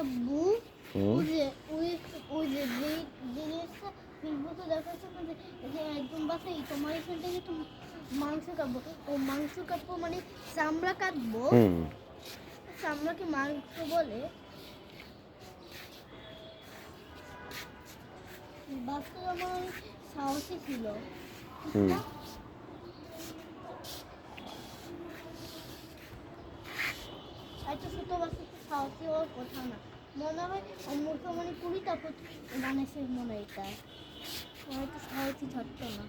আব্বু ওই যে ওই যে জিনিসটা ফেসবুকে দেখাচ্ছে না যে একদম বাসায় তোমার এখান থেকে একটু মাংস কাটবো ও মাংস কাটবো মানে চামড়া কাটবো চামড়াকে মাংস বলে বাস্তবে আমার অনেক সাহসী ছিল একটা ছোট বাচ্চা তো সাহসী হওয়ার কথা না মনে হয় মুখে মানে 20টা বানাইছে মনে হয় এটা মনে হয় তো সাহসী থাকতো না